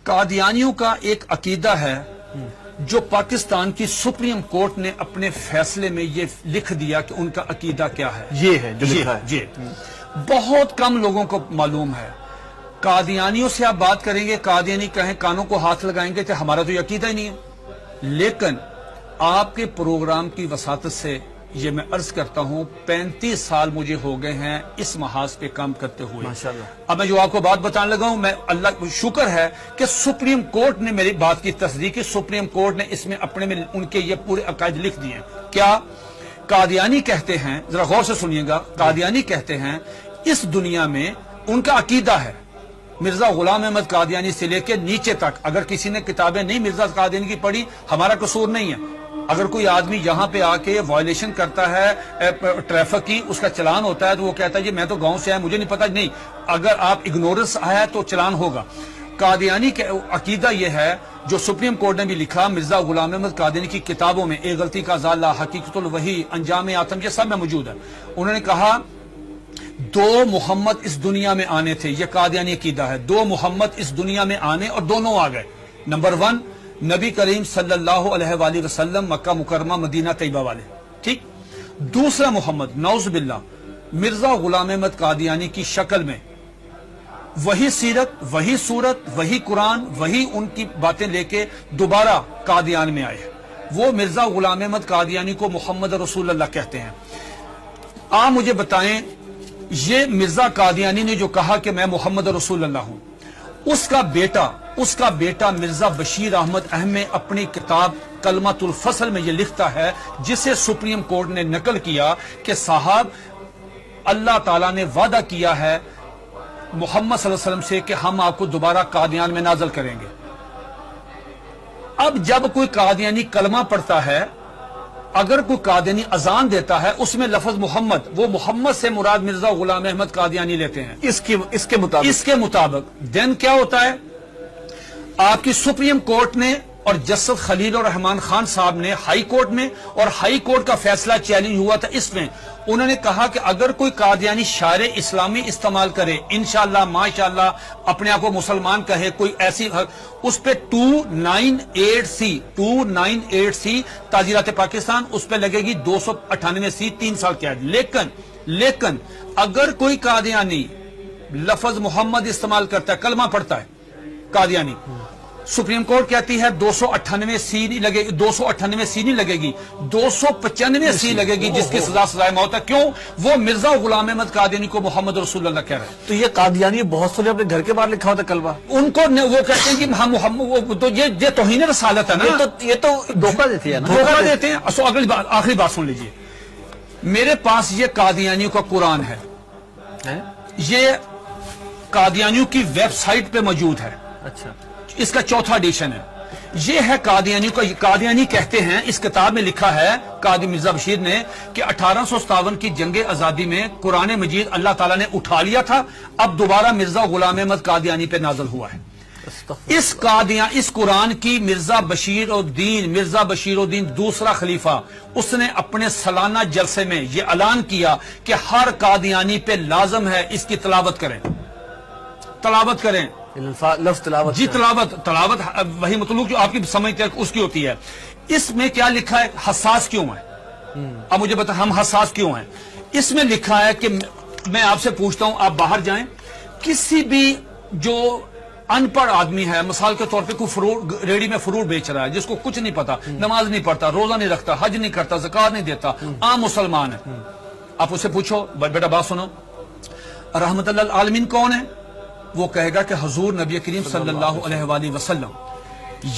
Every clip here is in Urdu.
قادیانیوں کا ایک عقیدہ ہے جو پاکستان کی سپریم کورٹ نے اپنے فیصلے میں یہ لکھ دیا کہ ان کا عقیدہ کیا ہے. یہ ہے جو لکھا ہے. جی بہت کم لوگوں کو معلوم ہے. قادیانیوں سے آپ بات کریں گے، قادیانی کہیں کانوں کو ہاتھ لگائیں گے کہ ہمارا تو یہ عقیدہ ہی نہیں ہے. لیکن آپ کے پروگرام کی وساطت سے یہ میں عرض کرتا ہوں 35 سال مجھے ہو گئے ہیں اس محاذ پہ کام کرتے ہوئے. ماشاءاللہ. اب میں جو آپ کو بات بتانے لگا ہوں، میں اللہ کو شکر ہے کہ سپریم کورٹ نے میری بات کی تصدیق کی. سپریم کورٹ نے اس میں اپنے میں ان کے یہ پورے عقائد لکھ دیے ہیں. کیا قادیانی کہتے ہیں، ذرا غور سے سنیے گا، قادیانی کہتے ہیں اس دنیا میں ان کا عقیدہ ہے مرزا غلام احمد قادیانی سے لے کے نیچے تک. اگر کسی نے کتابیں نہیں مرزا قادیانی کی پڑھی، ہمارا قصور نہیں ہے. اگر کوئی آدمی یہاں پہ آ کے وائلیشن کرتا ہے ٹریفک کی، اس کا چلان ہوتا ہے تو وہ کہتا ہے جی میں تو گاؤں سے آیا، مجھے نہیں پتا. نہیں، اگر آپ اگنورنس آیا تو چلان ہوگا. قادیانی کا عقیدہ یہ ہے جو سپریم کورٹ نے بھی لکھا مرزا غلام احمد قادیانی کی کتابوں میں، ایک غلطی کا ازالہ، حقیقت الوحی، انجام آتم، یہ سب میں موجود ہے. انہوں نے کہا 2 محمد اس دنیا میں آنے تھے. یہ قادیانی عقیدہ ہے. 2 محمد اس دنیا میں آنے اور دونوں آ گئے. نمبر 1 نبی کریم صلی اللہ علیہ وآلہ وسلم، مکہ مکرمہ مدینہ طیبہ والے، ٹھیک. دوسرا محمد نعوذ باللہ مرزا غلام احمد قادیانی کی شکل میں وہی سیرت، وہی صورت، وہی قرآن، وہی ان کی باتیں لے کے دوبارہ قادیان میں آئے. وہ مرزا غلام احمد قادیانی کو محمد رسول اللہ کہتے ہیں. آپ مجھے بتائیں یہ مرزا قادیانی نے جو کہا کہ میں محمد رسول اللہ ہوں، اس کا بیٹا مرزا بشیر احمد احمد اپنی کتاب کلمۃ الفصل میں یہ لکھتا ہے، جسے سپریم کورٹ نے نقل کیا کہ صاحب اللہ تعالیٰ نے وعدہ کیا ہے محمد صلی اللہ علیہ وسلم سے کہ ہم آپ کو دوبارہ قادیان میں نازل کریں گے. اب جب کوئی قادیانی کلمہ پڑھتا ہے، اگر کوئی قادیانی اذان دیتا ہے، اس میں لفظ محمد، وہ محمد سے مراد مرزا غلام احمد قادیانی لیتے ہیں اس کے مطابق. دین کیا ہوتا ہے؟ آپ کی سپریم کورٹ نے اور جسٹس خلیل الرحمان خان صاحب نے ہائی کورٹ میں، اور ہائی کورٹ کا فیصلہ چیلنج ہوا تھا اس میں، انہوں نے کہا کہ اگر کوئی قادیانی شعر اسلامی استعمال کرے، انشاءاللہ ماشاءاللہ اپنے آپ کو مسلمان کہے، کوئی ایسی، اس پہ 298C تعزیرات پاکستان، اس پہ لگے گی 298C 3 سال قید. لیکن اگر کوئی قادیانی لفظ محمد استعمال کرتا ہے، کلمہ پڑھتا ہے قادیانی، سپریم کورٹ کہتی ہے 298C نہیں لگے گی، 298C نہیں لگے گی، 295C لگے گی، جس کی سزا سزائے موت ہے. کیوں؟ وہ مرزا غلام احمد قادیانی کو محمد رسول اللہ کہہ رہے ہیں. تو یہ قادیانی بہت سے اپنے گھر کے باہر لکھا ہوتا کلمہ، ان کو وہ کہتے ہیں کہ ہم محمد، تو یہ توہین رسالت ہے نا. یہ تو دھوکہ دیتی ہے نا، دھوکہ دیتے ہیں. آخری بات سن لیجئے. میرے پاس یہ قادیانیوں کا قرآن ہے، یہ قادیانیوں کی ویب سائٹ پہ موجود ہے. اچھا، اس کا 4تھا ایڈیشن ہے. یہ ہے قادیانیوں کا. قادیانی کہتے ہیں، اس کتاب میں لکھا ہے قاضی مرزا بشیر نے کہ 1857 کی جنگ آزادی میں قرآن مجید اللہ تعالیٰ نے اٹھا لیا تھا، اب دوبارہ مرزا غلام احمد قادیانی پہ نازل ہوا ہے. اس قرآن کی مرزا بشیر الدین دوسرا خلیفہ، اس نے اپنے سالانہ جلسے میں یہ اعلان کیا کہ ہر قادیانی پہ لازم ہے اس کی تلاوت کریں. لفظ تلاوت، جی تلاوت وہی مطلوب جو آپ کی سمجھتے ہیں اس کی ہوتی ہے. اس میں کیا لکھا ہے؟ حساس کیوں ہے؟ اب مجھے بتا ہم حساس کیوں ہیں. اس میں لکھا ہے کہ میں آپ سے پوچھتا ہوں، آپ باہر جائیں، کسی بھی جو ان پڑھ آدمی ہے، مثال کے طور پہ کوئی ریڑی میں فروٹ بیچ رہا ہے، جس کو کچھ نہیں پتا، نماز نہیں پڑھتا، روزہ نہیں رکھتا، حج نہیں کرتا، زکات نہیں دیتا، عام مسلمان ہے، آپ اسے پوچھو بیٹا بات سنو، رحمت اللہ العالمین کون ہے؟ وہ کہے گا کہ حضور نبی کریم صلی اللہ علیہ وآلہ وسلم.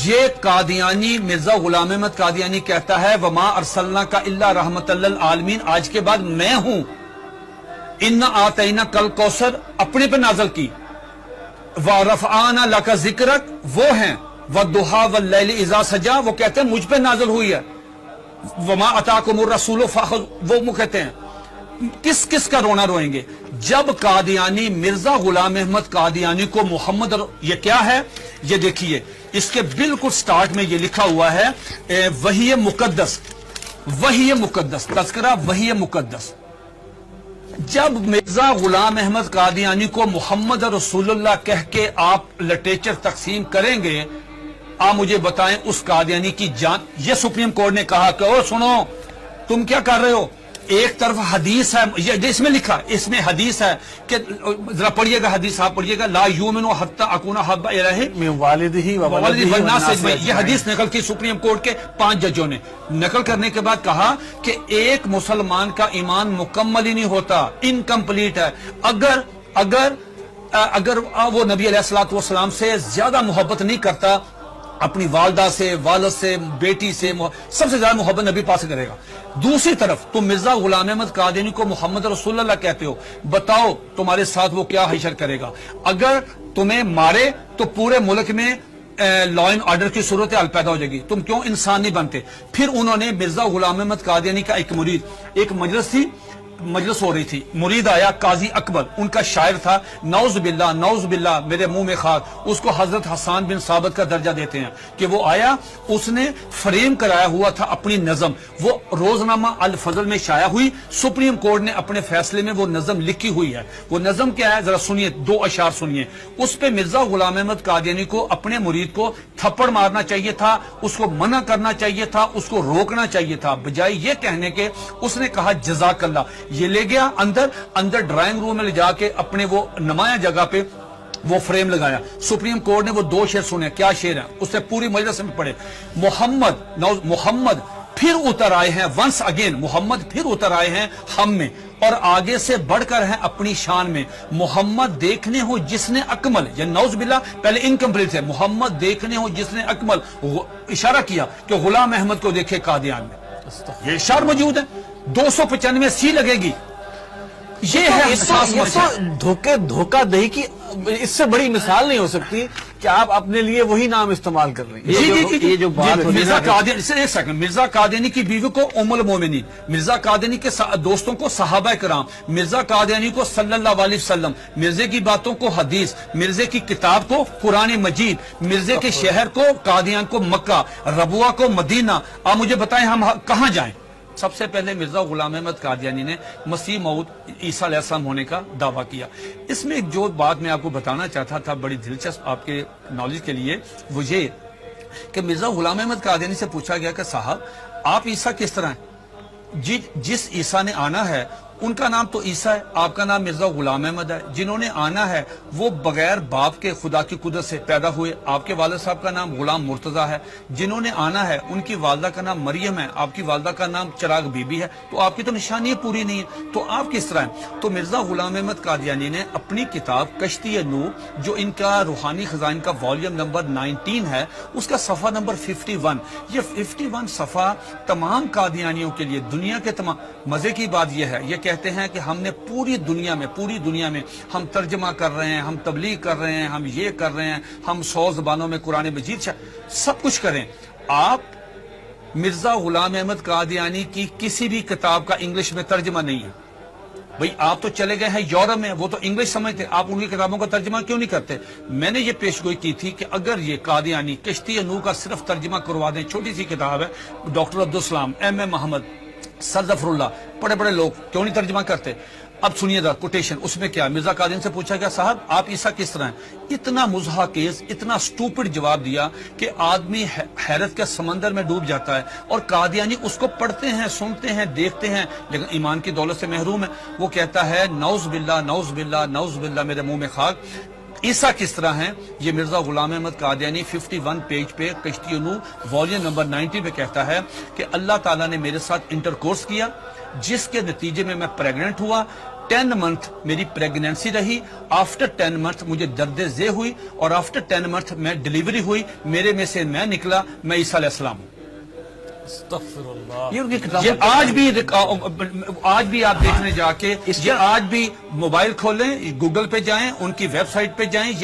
یہ قادیانی مرزا غلام احمد قادیانی کہتا ہے وما ارسلناک الا رحمت للعالمین، آج کے بعد میں ہوں. انا آتینا کل کوثر اپنے پہ نازل کی. ورفعنا لک ذکرک وہ ہیں. والضحی واللیل اذا سجا وہ کہتے ہیں مجھ پہ نازل ہوئی ہے. وما اتاکم الرسول فخذوہ وہ کہتے ہیں. کس کا رونا روئیں گے جب قادیانی مرزا غلام احمد قادیانی کو محمد یہ کیا ہے؟ یہ دیکھیے اس کے بالکل سٹارٹ میں یہ لکھا ہوا ہے وحی مقدس تذکرہ وحی مقدس. جب مرزا غلام احمد قادیانی کو محمد رسول اللہ کہہ کے آپ لٹریچر تقسیم کریں گے، آپ مجھے بتائیں اس قادیانی کی جان. یہ سپریم کورٹ نے کہا کہ او سنو تم کیا کر رہے ہو، ایک طرف حدیث ہے، یہ اس میں لکھا، اس میں حدیث ہے کہ ذرا پڑھیے گا حدیث، آپ پڑھیے گا، لا یؤمن حتی اکون حب الیہ من والدہ و والدہ ولدہ والناس والناس اجمعین. یہ حدیث نقل کی سپریم کورٹ کے 5 ججوں نے. نقل کرنے کے بعد کہا کہ ایک مسلمان کا ایمان مکمل ہی نہیں ہوتا، انکمپلیٹ ہے اگر وہ نبی علیہ الصلوۃ والسلام سے زیادہ محبت نہیں کرتا، اپنی والدہ سے، والد سے، بیٹی سے، سب سے زیادہ محبت نبی پاس کرے گا. دوسری طرف تم مرزا غلام احمد قادیانی کو محمد رسول اللہ کہتے ہو، بتاؤ تمہارے ساتھ وہ کیا حشر کرے گا. اگر تمہیں مارے تو پورے ملک میں لا اینڈ آرڈر کی صورتحال پیدا ہو جائے گی، تم کیوں انسان نہیں بنتے. پھر انہوں نے مرزا غلام احمد قادیانی کا ایک مرید، ایک مجلس ہو رہی تھی، مرید آیا قاضی اکبر، ان کا شاعر تھا، نعوذ باللہ میرے منہ میں خاک، اس کو حضرت حسان بن ثابت کا درجہ دیتے ہیں کہ وہ آیا، اس نے فریم کرایا ہوا تھا اپنی نظم، وہ روزنامہ الفضل میں شائع ہوئی. سپریم کورٹ نے اپنے فیصلے میں وہ نظم لکھی ہوئی ہے. وہ نظم کیا ہے ذرا سنیے، 2 اشعار سنیے. اس پہ مرزا غلام احمد قادیانی کو، اپنے مرید کو تھپڑ مارنا چاہیے تھا، اس کو منع کرنا چاہیے تھا، اس کو روکنا چاہیے تھا، بجائے یہ کہنے کے اس نے کہا جزاک اللہ. یہ لے گیا اندر ڈرائنگ روم میں لے جا کے اپنے وہ نمایاں جگہ پہ وہ فریم لگایا. سپریم کورٹ نے وہ 2 شعر سنے. کیا شعر ہیں اس سے پوری مجلس میں پڑھے. محمد پھر اتر آئے ہیں، ونس اگین محمد پھر اتر آئے ہیں ہم میں، اور آگے سے بڑھ کر ہیں اپنی شان میں. محمد دیکھنے ہو جس نے اکمل، یعنی نعوذ باللہ پہلے انکمپلیٹ ہے، محمد دیکھنے ہو جس نے اکمل، اشارہ کیا کہ غلام احمد کو دیکھے قادیان میں. یہ اشار موجود ہے، 295 سی لگے گی. یہ ہے احساس مسئلہ. دھوکہ دہی کی اس سے بڑی مثال نہیں ہو سکتی کہ آپ اپنے لیے وہی نام استعمال کر رہے ہیں. یہ جو بات مرزا قادیانی، ایک سیکنڈ، مرزا قادیانی کی بیوی کو ام المومنین، مرزا قادیانی کے دوستوں کو صحابہ کرام، مرزا قادیانی کو صلی اللہ علیہ وسلم، مرزے کی باتوں کو حدیث، مرزے کی کتاب کو قرآن مجید، مرزے کے شہر کو قادیان کو مکہ، ربوہ کو مدینہ. آپ مجھے بتائیں ہم کہاں جائیں؟ سب سے پہلے مرزا غلام احمد قادیانی نے مسیح موعود عیسیٰ علیہ السلام ہونے کا دعویٰ کیا. اس میں ایک جو بات میں آپ کو بتانا چاہتا تھا بڑی دلچسپ آپ کے نالج کے لیے، وہ یہ کہ مرزا غلام احمد قادیانی سے پوچھا گیا کہ صاحب آپ عیسیٰ کس طرح ہیں؟ جس عیسیٰ نے آنا ہے ان کا نام تو عیسیٰ ہے، آپ کا نام مرزا غلام احمد ہے. جنہوں نے آنا ہے وہ بغیر باپ کے خدا کی قدرت سے پیدا ہوئے، آپ کے والد صاحب کا نام غلام مرتضیٰ ہے. جنہوں نے آنا ہے ان کی والدہ کا نام مریم ہے، آپ کی والدہ کا نام چراغ بی بی ہے. تو آپ کی تو نشانی پوری نہیں ہے، تو آپ کس طرح ہیں؟ تو مرزا غلام احمد قادیانی نے اپنی کتاب کشتی نوح، جو ان کا روحانی خزائن کا والیوم نمبر 19 ہے، اس کا صفحہ نمبر 51، یہ 51 صفحہ تمام قادیانیوں کے لیے، دنیا کے تمام. مزے کی بات یہ ہے، یہ کہتے ہیں کہ ہم نے پوری دنیا میں ہم ترجمہ کر رہے ہیں، ہم تبلیغ کر رہے ہیں، ہم یہ کر رہے ہیں، ہم 100 زبانوں میں قرآن مجید سب کچھ کریں. آپ مرزا غلام احمد قادیانی کی کسی بھی کتاب کا انگلش میں ترجمہ نہیں ہے. بھئی آپ تو چلے گئے ہیں یورپ میں، وہ تو انگلش سمجھتے، آپ ان کی کتابوں کا ترجمہ کیوں نہیں کرتے؟ میں نے یہ پیشگوئی کی تھی کہ اگر یہ قادیانی کشتی نوح کا صرف ترجمہ کروا دیں، چھوٹی سی کتاب ہے، ڈاکٹر عبدالسلام، ایم اے محمد، سر ظفر اللہ، بڑے لوگ کیوں نہیں ترجمہ کرتے؟ اب سنیے ذرا کوٹیشن، اس میں کیا مرزا قادیانی سے پوچھا گیا صاحب آپ عیسیٰ کس طرح ہیں؟ اتنا مضحکیز، اتنا سٹوپڈ جواب دیا کہ آدمی حیرت کے سمندر میں ڈوب جاتا ہے. اور قادیانی اس کو پڑھتے ہیں، سنتے ہیں، دیکھتے ہیں، لیکن ایمان کی دولت سے محروم ہے. وہ کہتا ہے نعوذ باللہ میرے منہ میں خاک، عیسیٰ کس طرح ہیں؟ یہ مرزا غلام احمد قادیانی 51 پیج پہ کشتی نوح والیوم نمبر 90 پہ کہتا ہے کہ اللہ تعالیٰ نے میرے ساتھ انٹرکورس کیا، جس کے نتیجے میں پریگننٹ ہوا. 10 منتھ میری پریگننسی رہی، آفٹر 10 منتھ مجھے درد ذیل ہوئی، اور آفٹر 10 منتھ میں ڈیلیوری ہوئی، میرے میں سے میں نکلا، میں عیسیٰ علیہ السلام ہوں. استغفر اللہ. یہ آج بھی آپ دیکھنے جا کے، یہ آج بھی موبائل کھولیں، گوگل پہ جائیں، ان کی ویب سائٹ پہ جائیں، یہ